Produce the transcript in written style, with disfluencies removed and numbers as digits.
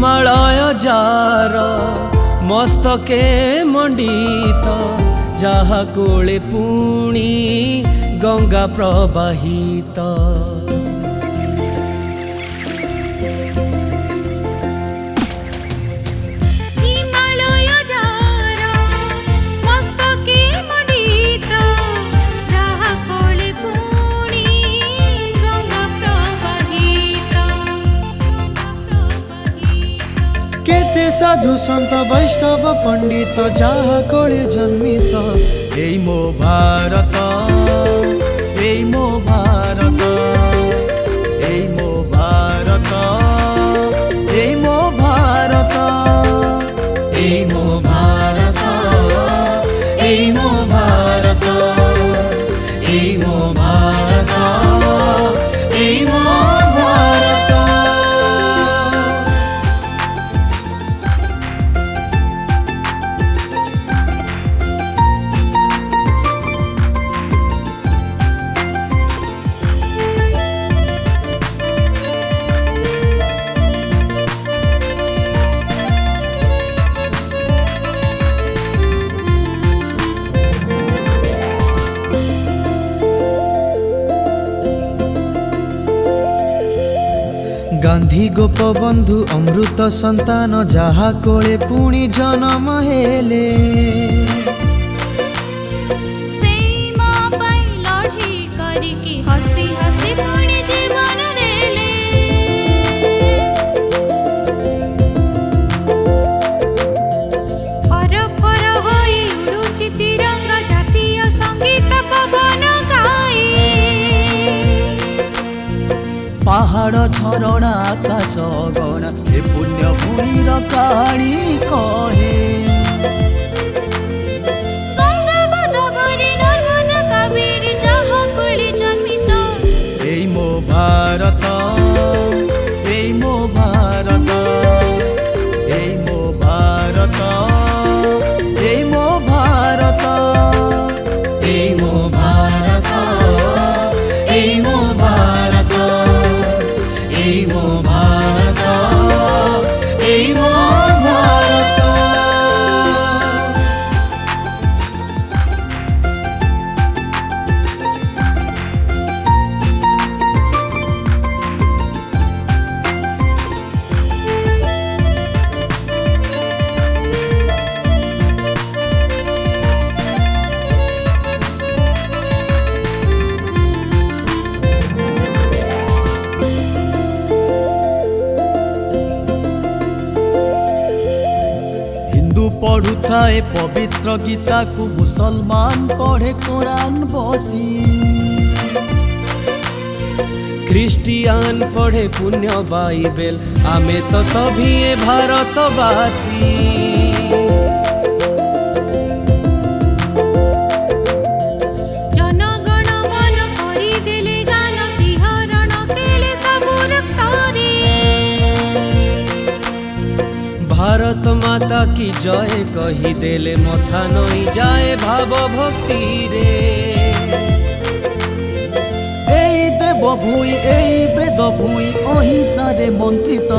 Himalaya jar मस्तके मंडित जहा कोले पुणी गंगा प्रवाहित। केते साधु संत वैष्णव पंडित जहा कोले जन्मित। एई मो भारत, एई मो भारत, एई मो भारत, एई मो भारत, एई मो भारत, एई मो भारत, एई मो भारत, एई मो भारत। गांधी गोपबंधु अमृत संतान जहा कोले पुणी जन्म हेले। पहाड़ झरणा आकाश गण ए पुण्य भूमिर काणी कहे। एई मो भारत, एई मो भारत, एई मो भारत, एई मो भारत, एई मो भारत, एई मो भारत, एई मो भारत, एई मो भारत। पढ़ुए पवित्र गीता को मुसलमान पढ़े कुरान बसी। क्रिस्टियान पढ़े पुण्य बाइबल आमे तो सभी भारतवासी। भारत माता की जय कही देले मथा नई जाए भाव भक्ति रे। एई देव भूई, एई वेद भूई अहिंसा रे मंत्रित।